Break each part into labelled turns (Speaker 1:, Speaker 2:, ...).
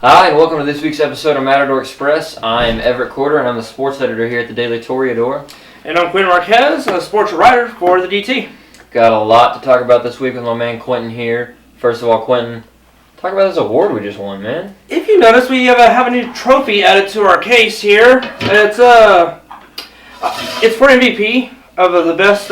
Speaker 1: Hi, and welcome to this week's episode of Matador Express. I'm Everett and I'm the sports editor here at the Daily Toreador.
Speaker 2: And I'm Quintin Marquez, a sports writer for the DT.
Speaker 1: Got a lot to talk about this week with my man Quintin here. First of all, Quintin, talk about this award we just won, man.
Speaker 2: If you notice, we have a new trophy added to our case here. It's for MVP of the best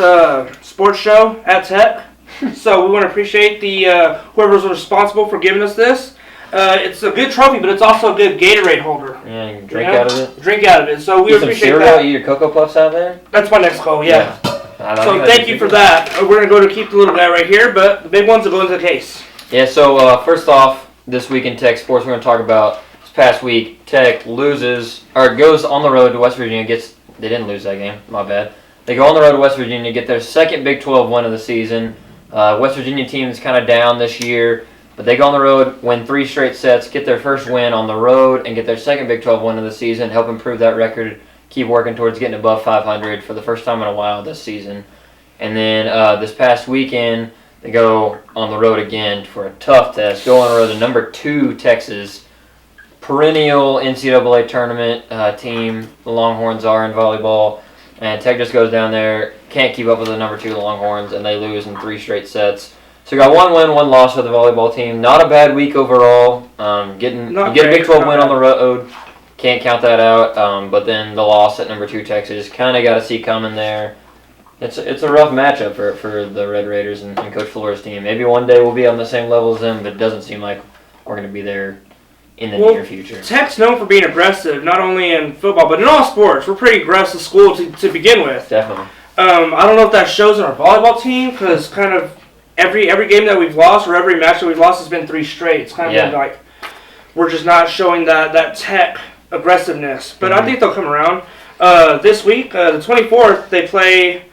Speaker 2: sports show at Tech. So we want to appreciate the whoever was responsible for giving us this. It's a good trophy, but it's also a good Gatorade holder.
Speaker 1: Yeah, you can drink out of it.
Speaker 2: Drink out of it. So we appreciate
Speaker 1: cereal,
Speaker 2: that.
Speaker 1: Eat your Cocoa Puffs out there?
Speaker 2: That's my next goal, yeah. So thank you for
Speaker 1: that.
Speaker 2: that. We're going to go to keep the little guy right here, but the big ones will go into the case.
Speaker 1: Yeah, so first off, this week in Tech sports, we're going to talk about this past week. Tech goes on the road to West Virginia. They didn't lose that game, my bad. They go on the road to West Virginia, get their second Big 12 win of the season. West Virginia team is kind of down this year. But they go on the road, win 3 straight sets, get their first win on the road, and get their second Big 12 win of the season, help improve that record, keep working towards getting above 500 for the first time in a while this season. And then this past weekend, they go on the road again for a tough test. Go on the road to number 2 Texas, perennial NCAA tournament team. The Longhorns are in volleyball. And Tech just goes down there, can't keep up with the number 2 Longhorns, and they lose in 3 straight sets. So we got 1 win, 1 loss for the volleyball team. Not a bad week overall. You get a Big 12 win on the road. Can't count that out. But then the loss at number 2 Texas, kind of got to see coming there. It's a rough matchup for the Red Raiders and Coach Flores' team. Maybe one day we'll be on the same level as them, but it doesn't seem like we're going to be there in the near future.
Speaker 2: Tech's known for being aggressive, not only in football, but in all sports. We're a pretty aggressive school to begin with.
Speaker 1: Definitely.
Speaker 2: I don't know if that shows in our volleyball team, because kind of every game that we've lost or every match that we've lost has been 3 straight. It's kind of been like we're just not showing that Tech aggressiveness. But I think they'll come around. This week, the 24th, they play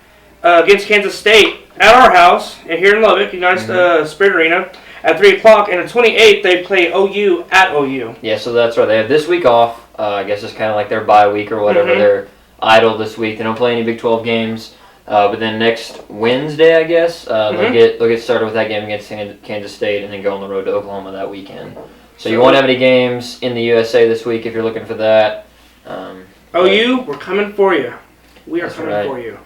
Speaker 2: against Kansas State at our house here in Lubbock, United Spirit Arena, at 3 o'clock. And the 28th, they play OU at OU.
Speaker 1: Yeah, so that's right. They have this week off. I guess it's kind of like their bye week or whatever. They're idle this week. They don't play any Big 12 games. But then next Wednesday, I guess, they'll get started with that game against Kansas State and then go on the road to Oklahoma that weekend. So you won't have any games in the USA this week if you're looking for that.
Speaker 2: OU, we're coming for you. We are coming for you.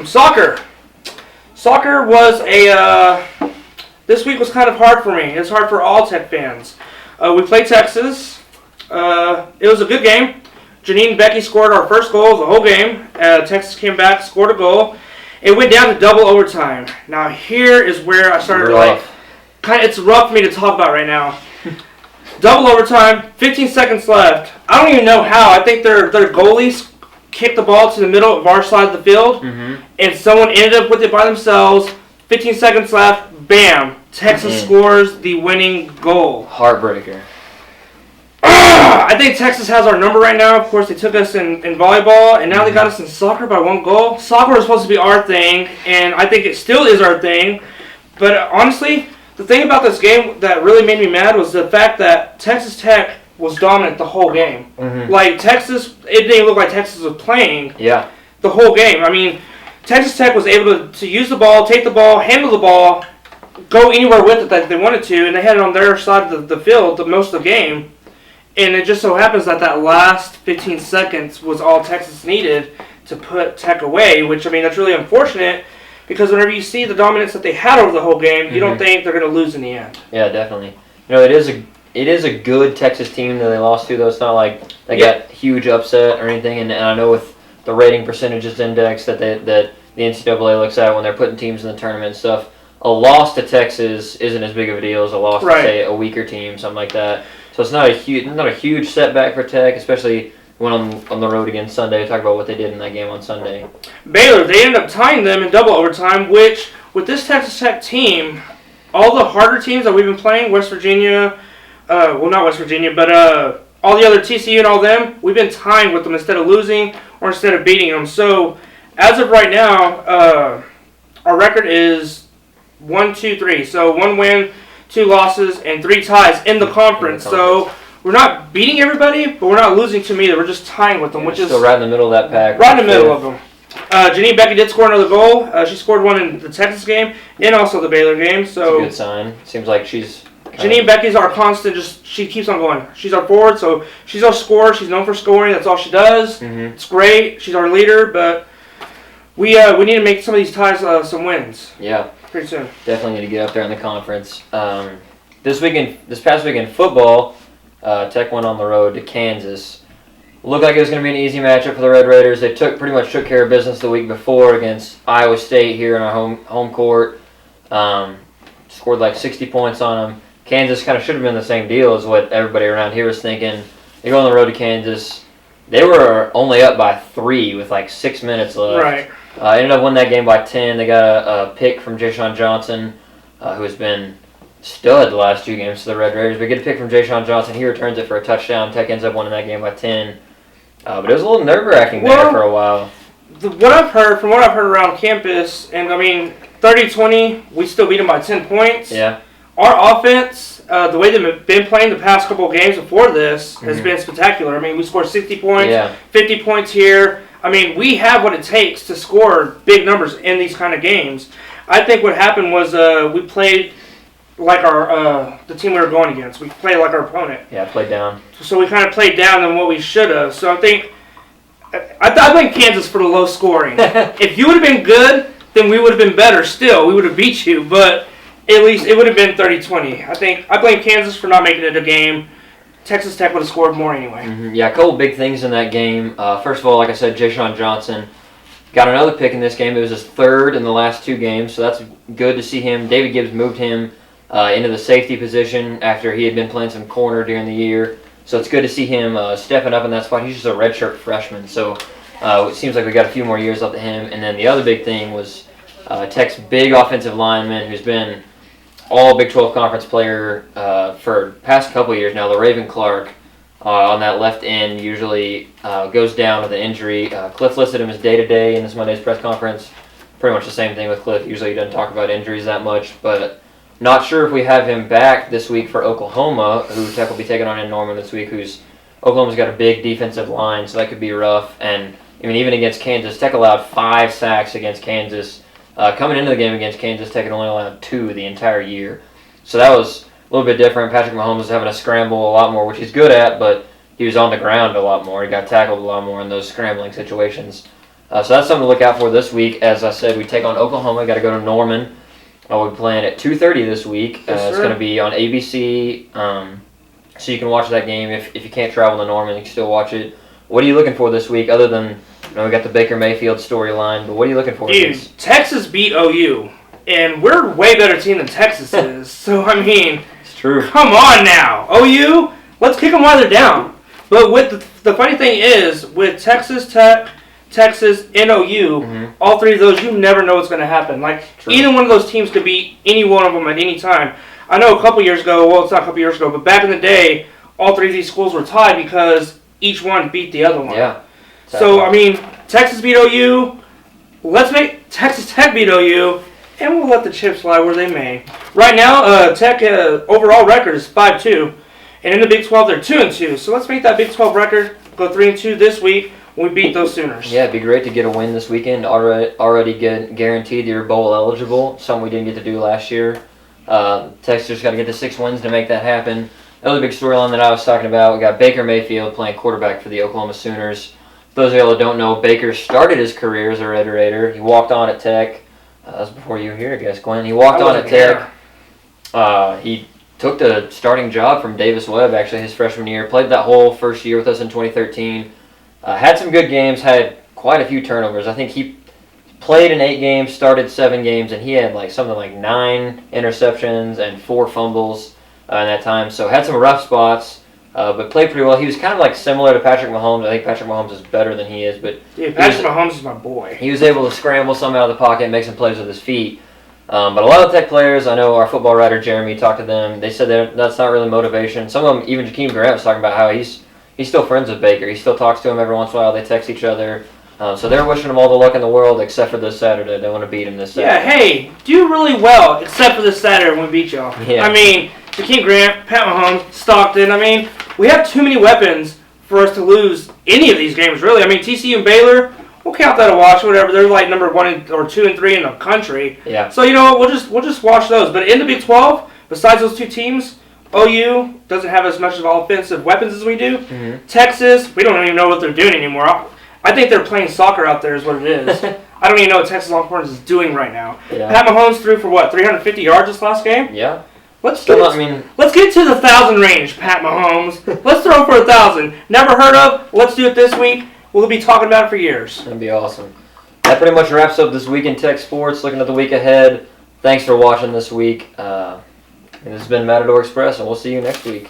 Speaker 2: Soccer. Soccer was this week was kind of hard for me. It's hard for all Tech fans. We played Texas. It was a good game. Janine Becky scored our first goal of the whole game. Texas came back, scored a goal. It went down to double overtime. Now here is where I started it's rough for me to talk about right now. Double overtime, 15 seconds left. I don't even know how. I think their goalies kicked the ball to the middle of our side of the field, and someone ended up with it by themselves. 15 seconds left, bam! Texas scores the winning goal.
Speaker 1: Heartbreaker.
Speaker 2: I think Texas has our number right now. Of course, they took us in volleyball, and now they got us in soccer by 1 goal. Soccer was supposed to be our thing, and I think it still is our thing. But honestly, the thing about this game that really made me mad was the fact that Texas Tech was dominant the whole game. Like, Texas, it didn't even look like Texas was playing the whole game. I mean, Texas Tech was able to use the ball, take the ball, handle the ball, go anywhere with it that they wanted to, and they had it on their side of the field the most of the game. And it just so happens that last 15 seconds was all Texas needed to put Tech away, which, I mean, that's really unfortunate because whenever you see the dominance that they had over the whole game, you don't think they're going to lose in the end.
Speaker 1: Yeah, definitely. You know, it is a good Texas team that they lost to, though. It's not like they got huge upset or anything. And I know with the rating percentages index that the NCAA looks at when they're putting teams in the tournament and stuff, a loss to Texas isn't as big of a deal as a loss to, say, a weaker team, something like that. So it's not a huge setback for Tech, especially when on the road again Sunday. Talk about what they did in that game on Sunday.
Speaker 2: Baylor, they ended up tying them in double overtime, which with this Texas Tech team, all the harder teams that we've been playing, West Virginia, not West Virginia, but all the other TCU and all them, we've been tying with them instead of losing or instead of beating them. So as of right now, our record is 1-2-3. So 1 win, 2 losses, and 3 ties in the conference. So we're not beating everybody, but we're not losing to them either. We're just tying with them, which is
Speaker 1: still right in the middle of that pack.
Speaker 2: Right in the middle of them. Janine Becky did score another goal. She scored one in the Texas game and also the Baylor game. So
Speaker 1: it's a good sign. Seems like she's kind
Speaker 2: Janine Becky's our constant. She keeps on going. She's our forward, so she's our scorer. She's known for scoring. That's all she does.
Speaker 1: Mm-hmm.
Speaker 2: It's great. She's our leader, but we need to make some of these ties some wins.
Speaker 1: Yeah,
Speaker 2: pretty soon.
Speaker 1: Definitely need to get up there in the conference. This past week in football, Tech went on the road to Kansas. Looked like it was going to be an easy matchup for the Red Raiders. They pretty much took care of business the week before against Iowa State here in our home court. Scored like 60 points on them. Kansas kind of should have been the same deal as what everybody around here was thinking. They go on the road to Kansas. They were only up by 3 with like 6 minutes left.
Speaker 2: Right.
Speaker 1: Ended up winning that game by 10. They got a pick from Ja'Shawn Johnson, who has been stud the last 2 games for the Red Raiders. We get a pick from Ja'Shawn Johnson. He returns it for a touchdown. Tech ends up winning that game by 10. But it was a little nerve-wracking there for a while.
Speaker 3: what I've heard around campus, and I mean, 30-20, we still beat them by 10 points.
Speaker 1: Yeah.
Speaker 2: Our offense, the way they've been playing the past couple of games before this, has been spectacular. I mean, we scored 60 points, 50 points here. I mean, we have what it takes to score big numbers in these kind of games. I think what happened was we played like the team we were going against. We played like our opponent.
Speaker 1: Yeah, played down.
Speaker 2: So we kind of played down than what we should have. So I think I blame Kansas for the low scoring. If you would have been good, then we would have been better still. We would have beat you, but at least it would have been 30-20. I blame Kansas for not making it a game. Texas Tech would have scored more anyway.
Speaker 1: Mm-hmm. Yeah, a couple big things in that game. First of all, like I said, Ja'Shawn Johnson got another pick in this game. It was his 3rd in the last 2 games, so that's good to see him. David Gibbs moved him into the safety position after he had been playing some corner during the year. So it's good to see him stepping up in that spot. He's just a redshirt freshman, so it seems like we got a few more years left of him. And then the other big thing was Tech's big offensive lineman, who's been all Big 12 conference player for past couple of years now, the Raven Clark, on that left end usually goes down with an injury. Cliff listed him as day-to-day in this Monday's press conference. Pretty much the same thing with Cliff. Usually he doesn't talk about injuries that much, but not sure if we have him back this week for Oklahoma, who Tech will be taking on in Norman this week, Oklahoma's got a big defensive line, so that could be rough. And I mean, even against Kansas, Tech allowed 5 sacks against Kansas. Coming into the game against Kansas, Tech had only allowed 2 the entire year. So that was a little bit different. Patrick Mahomes was having to scramble a lot more, which he's good at, but he was on the ground a lot more. He got tackled a lot more in those scrambling situations. So that's something to look out for this week. As I said, we take on Oklahoma. Got to go to Norman. We're playing at 2:30 this week. It's going to be on ABC, so you can watch that game. If you can't travel to Norman, you can still watch it. What are you looking for this week, other than, we got the Baker Mayfield storyline, but what are you looking for?
Speaker 2: Dude, Texas beat OU, and we're a way better team than Texas is. So, I mean,
Speaker 1: it's true.
Speaker 2: Come on now. OU, let's kick them while they're down. But with the funny thing is, with Texas Tech, Texas, and OU, all 3 of those, you never know what's going to happen. Like, either one of those teams could beat any one of them at any time. I know a couple years ago, well, it's not a couple years ago, but back in the day, all 3 of these schools were tied because each one beat the other one.
Speaker 1: Yeah.
Speaker 2: Exactly. So, I mean, Texas beat OU. Let's make Texas Tech beat OU, and we'll let the chips fly where they may. Right now, Tech overall record is 5-2, and in the Big 12, they're 2-2. So let's make that Big 12 record go 3-2 this week. We beat those Sooners.
Speaker 1: Yeah, it'd be great to get a win this weekend. Already guaranteed you're bowl eligible, something we didn't get to do last year. Texas just got to get to 6 wins to make that happen. Another big storyline that I was talking about, we got Baker Mayfield playing quarterback for the Oklahoma Sooners. For those of y'all that don't know, Baker started his career as a Red Raider. He walked on at Tech. That was before you were here, I guess, Glenn. He walked on at Tech. He took the starting job from Davis Webb, actually, his freshman year. Played that whole first year with us in 2013. Had some good games, had quite a few turnovers. I think he played in 8 games, started 7 games, and he had something like 9 interceptions and 4 fumbles in that time. So had some rough spots, but played pretty well. He was kind of similar to Patrick Mahomes. I think Patrick Mahomes is better than he is, but
Speaker 2: Patrick Mahomes is my boy.
Speaker 1: He was able to scramble some out of the pocket and make some plays with his feet. But a lot of Tech players, I know our football writer Jeremy talked to them. They said that's not really motivation. Some of them, even Jakeem Grant was talking about how he's still friends with Baker. He still talks to him every once in a while. They text each other. So they're wishing him all the luck in the world, except for this Saturday. They want to beat him this Saturday.
Speaker 2: Yeah, hey, do really well, except for this Saturday when we beat y'all.
Speaker 1: Yeah.
Speaker 2: I mean, Jakeem Grant, Pat Mahomes, Stockton. I mean, we have too many weapons for us to lose any of these games, really. I mean, TCU and Baylor, we'll count that a wash, whatever. They're number 1 or 2 and 3 in the country.
Speaker 1: Yeah.
Speaker 2: So, you know what, we'll just watch those. But in the Big 12, besides those 2 teams, OU doesn't have as much of offensive weapons as we do.
Speaker 1: Mm-hmm.
Speaker 2: Texas, we don't even know what they're doing anymore. I think they're playing soccer out there is what it is. I don't even know what Texas Longhorns is doing right now.
Speaker 1: Yeah.
Speaker 2: Pat Mahomes threw for what, 350 yards this last game?
Speaker 1: Yeah.
Speaker 2: Let's
Speaker 1: Still
Speaker 2: get
Speaker 1: not, I mean,
Speaker 2: let's get to the 1,000 range, Pat Mahomes. Let's throw for 1,000. Never heard of. Let's do it this week. We'll be talking about it for years.
Speaker 1: that'd be awesome. That pretty much wraps up this week in Tech Sports. Looking at the week ahead. Thanks for watching this week. And this has been Matador Express, and we'll see you next week.